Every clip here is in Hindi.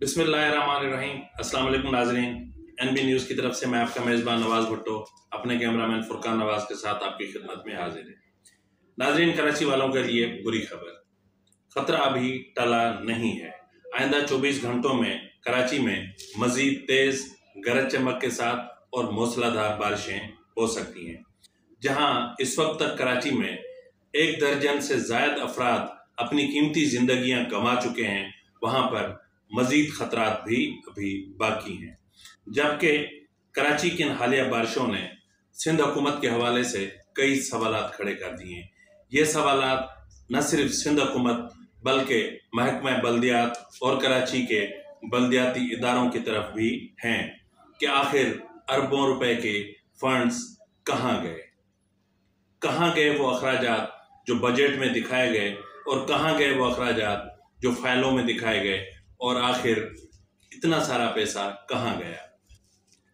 बिस्मिल्लाहिर्रहमानिर्रहीम। अस्सलाम वालेकुम नाज़रीन, एनबी न्यूज़ की तरफ से मैं आपका मेज़बान नवाज़ भुट्टो अपने कैमरामैन फुरकान नवाज़ के साथ आपकी खिदमत में हाजिर है। नाज़रीन, कराची वालों के लिए बुरी खबर, खतरा अभी टला नहीं है। आइंदा 24 घंटों में कराची में मज़ीद तेज़ गरज चमक के साथ और मूसलाधार बारिशें हो सकती हैं। जहां इस वक्त तक कराची में 1 दर्जन से ज़ायद अफराद अपनी कीमती जिंदगियां गंवा चुके हैं, वहां पर मजीद खतरात भी अभी बाकी हैं। जबकि कराची की इन हालिया बारिशों ने सिंध हुकूमत के हवाले से कई सवालात खड़े कर दिए हैं। ये सवालात न सिर्फ सिंध हुकूमत बल्कि महकमा बल्दियात और कराची के बल्दियाती इदारों की तरफ भी हैं कि आखिर अरबों रुपए के फंड्स कहाँ गए वो अखराजात जो बजट में दिखाए गए, और कहाँ गए वो अखराजात जो फाइलों में दिखाए गए, और आखिर इतना सारा पैसा कहाँ गया।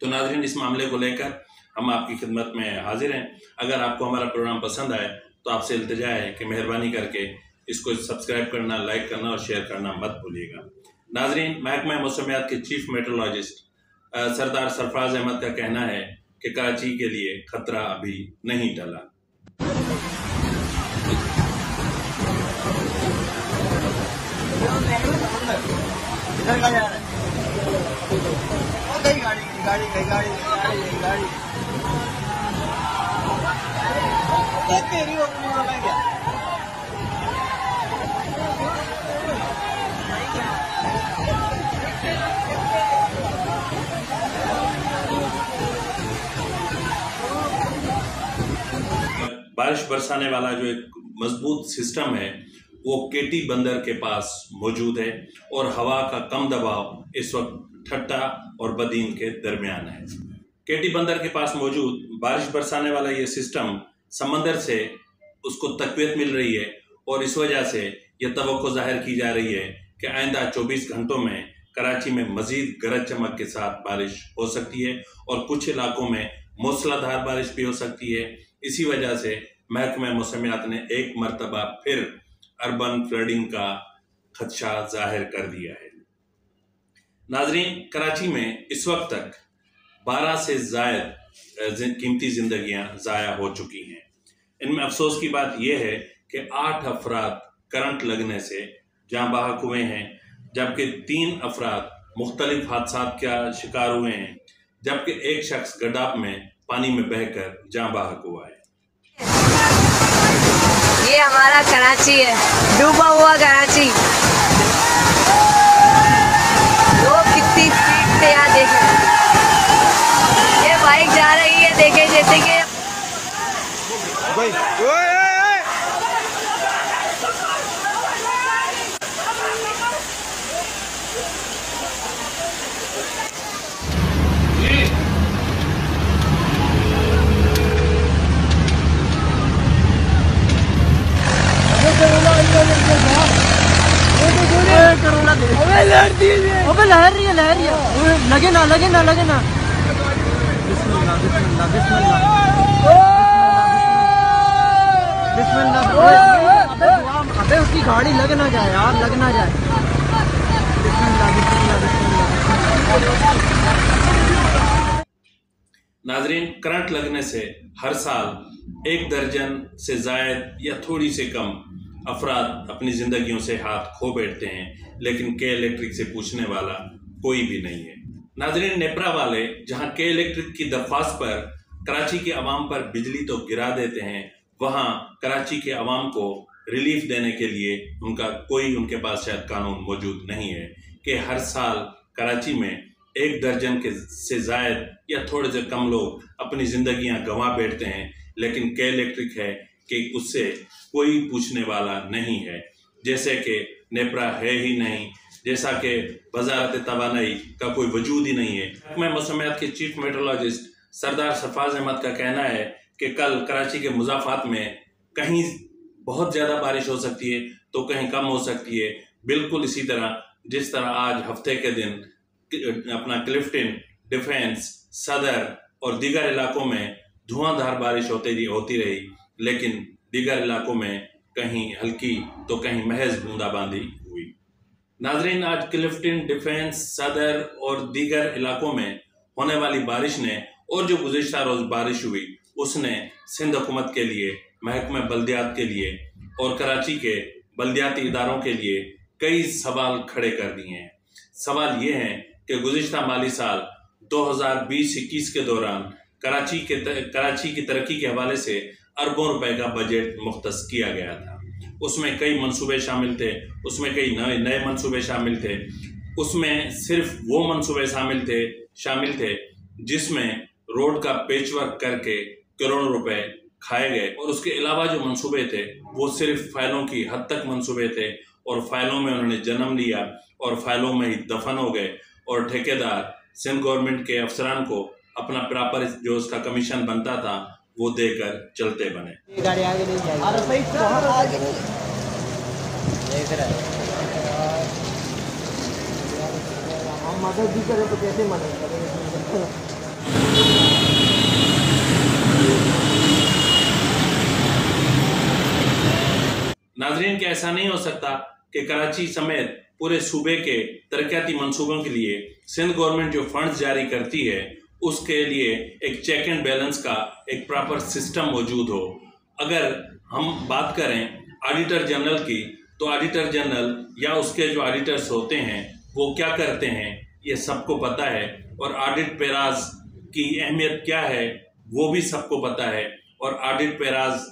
तो नाज़रीन, इस मामले को लेकर हम आपकी खिदमत में हाजिर हैं। अगर आपको हमारा प्रोग्राम पसंद आए तो आपसे इल्तिजा है कि मेहरबानी करके इसको सब्सक्राइब करना, लाइक करना और शेयर करना मत भूलिएगा। नाज़रीन, महकमा मौसमियात के चीफ मेट्रोलॉजिस्ट सरदार सरफराज अहमद का कहना है कि कराची के लिए खतरा अभी नहीं टला। बारिश बरसाने वाला जो एक मजबूत सिस्टम है वो केटी बंदर के पास मौजूद है, और हवा का कम दबाव इस वक्त ठट्टा और बदीन के दरमियान है। केटी बंदर के पास मौजूद बारिश बरसाने वाला ये सिस्टम समंदर से उसको तकवीत मिल रही है, और इस वजह से ये तवक्को जाहिर की जा रही है कि आइंदा 24 घंटों में कराची में मजीद गरज चमक के साथ बारिश हो सकती है, और कुछ इलाकों में मूसलाधार बारिश भी हो सकती है। इसी वजह से महकमा मौसमियात ने एक मरतबा फिर अर्बन फ्लडिंग का खदशा जाहिर कर दिया है। नाजरीन, कराची में इस वक्त तक 12 से जायद कीमती जिंदगियां जाया हो चुकी हैं। इनमें अफसोस की बात यह है कि 8 अफराद करंट लगने से जाँ बहक हुए हैं, जबकि 3 अफराद मुख्तलिफ हादसात का शिकार हुए हैं, जबकि एक शख्स गड्ढा में पानी में बहकर जाँ बहक हुआ है। ये हमारा कराची है, डूबा हुआ कराची। लोग कितनी स्पीड से यहाँ देखें, ये बाइक जा रही है, देखे जैसे कि अबे लहर रही है लगे ना बिस्मिल्लाह बिस्मिल्लाह बिस्मिल्लाह बिस्मिल्लाह। अबे उसकी गाड़ी लग ना जाए यार, लग ना जाए। बिस्मिल्लाह बिस्मिल्लाह बिस्मिल्लाह। नाजरीन, करंट लगने से हर साल 1 दर्जन से जायद या थोड़ी से कम अफराद अपनी जिंदगियों से हाथ खो बैठते हैं, लेकिन के इलेक्ट्रिक से पूछने वाला कोई भी नहीं है। नाजरीन, नेपरा वाले जहां के इलेक्ट्रिक की दरख्वास्त पर कराची के अवाम पर बिजली तो गिरा देते हैं, वहां कराची के अवाम को रिलीफ देने के लिए उनके पास शायद कानून मौजूद नहीं है कि हर साल कराची में 1 दर्जन के से जायद या थोड़े से कम लोग अपनी जिंदगियां गंवा बैठते हैं, लेकिन के इलेक्ट्रिक है कि उससे कोई पूछने वाला नहीं है। जैसे कि नेपरा है ही नहीं, जैसा कि वजारत तवानाई का कोई वजूद ही नहीं है। महकमा मौसमियात के चीफ मेट्रोलॉजिस्ट सरदार सरफराज अहमद का कहना है कि कल कराची के मुज़ाफ़ात में कहीं बहुत ज़्यादा बारिश हो सकती है तो कहीं कम हो सकती है। बिल्कुल इसी तरह जिस तरह आज हफ्ते के दिन अपना क्लिफ्टन, डिफेंस, सदर और दीगर इलाकों में धुआंधार बारिश होती रही, लेकिन दीगर इलाकों में कहीं हल्की तो कहीं महज बूंदाबांदी हुई। नाजरीन, आज क्लिफ्टन, डिफेंस, सदर और दीगर इलाकों में होने वाली बारिश ने और जो गुज़िश्ता रोज बारिश हुई उसने सिंध हुकूमत के लिए, महकमे बल्दियात के लिए और कराची के बल्दियाती इदारों के लिए कई सवाल खड़े कर दिए हैं। सवाल ये हैं कि गुज़िश्ता माली साल 2020-21 के दौरान कराची की तरक्की के हवाले से अरबों रुपए का बजट मुख्तस किया गया था। उसमें कई मंसूबे शामिल थे, उसमें कई नए मंसूबे शामिल थे, उसमें सिर्फ वो मंसूबे शामिल थे जिसमें रोड का पेचवर्क करके करोड़ों रुपए खाए गए, और उसके अलावा जो मंसूबे थे वो सिर्फ फाइलों की हद तक मंसूबे थे और फाइलों में उन्होंने जन्म लिया और फाइलों में ही दफन हो गए, और ठेकेदार सिंध गवर्नमेंट के अफसरान को अपना प्रॉपर जो उसका कमीशन बनता था वो देकर चलते बने। गाड़ी आगे नहीं जाएगी। अरे भाई बहुत आगे नहीं देख रहा है। हम मदद भी करें तो कैसे मदद करें? नाजरीन, क्या ऐसा नहीं हो सकता कि कराची समेत पूरे सूबे के तरक्याती मंसूबों के लिए सिंध गवर्नमेंट जो फंड्स जारी करती है उसके लिए एक चेक एंड बैलेंस का एक प्रॉपर सिस्टम मौजूद हो। अगर हम बात करें ऑडिटर जनरल की, तो ऑडिटर जनरल या उसके जो ऑडिटर्स होते हैं वो क्या करते हैं ये सबको पता है, और ऑडिट पैराज की अहमियत क्या है वो भी सबको पता है। और ऑडिट पैराज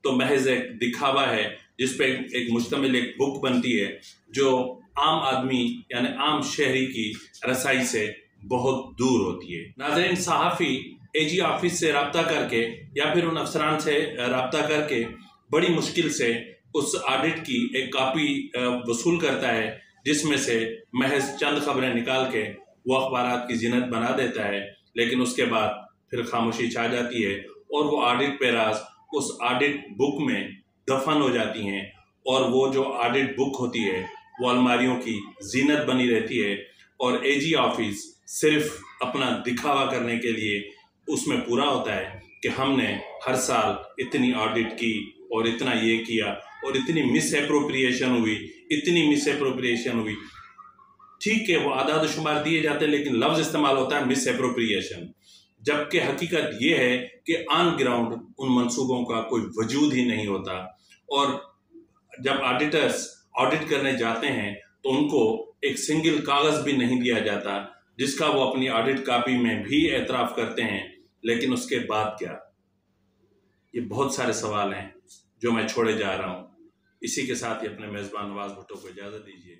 तो महज एक दिखावा है जिस पे एक मुश्तमिल एक बुक बनती है जो आम आदमी यानी आम शहरी की रसाई से बहुत दूर होती है। नाज़रीन, सहाफ़ी एजी ऑफिस से रब्ता करके या फिर उन अफसरान से रब्ता करके बड़ी मुश्किल से उस ऑडिट की एक कॉपी वसूल करता है जिसमें से महज चंद खबरें निकाल के वो अखबारात की जीनत बना देता है, लेकिन उसके बाद फिर खामोशी छा जाती है और वो ऑडिट पैराज उस ऑडिट बुक में दफन हो जाती हैं, और वो जो ऑडिट बुक होती है वो अलमारियों की जीनत बनी रहती है, और एजी ऑफिस सिर्फ अपना दिखावा करने के लिए उसमें पूरा होता है कि हमने हर साल इतनी ऑडिट की और इतना ये किया और इतनी मिस एप्रोप्रिएशन हुई। ठीक है, वो आदाद शुमार दिए जाते हैं लेकिन लफ्ज़ इस्तेमाल होता है मिस एप्रोप्रिएशन, जबकि हकीकत ये है कि ऑन ग्राउंड उन मंसूबों का कोई वजूद ही नहीं होता। और जब ऑडिटर्स ऑडिट करने जाते हैं तो उनको एक सिंगल कागज़ भी नहीं दिया जाता जिसका वो अपनी ऑडिट कॉपी में भी एतराफ़ करते हैं, लेकिन उसके बाद क्या? ये बहुत सारे सवाल हैं जो मैं छोड़े जा रहा हूँ। इसी के साथ ही अपने मेज़बान नवाज़ भुट्टो को इजाज़त दीजिए।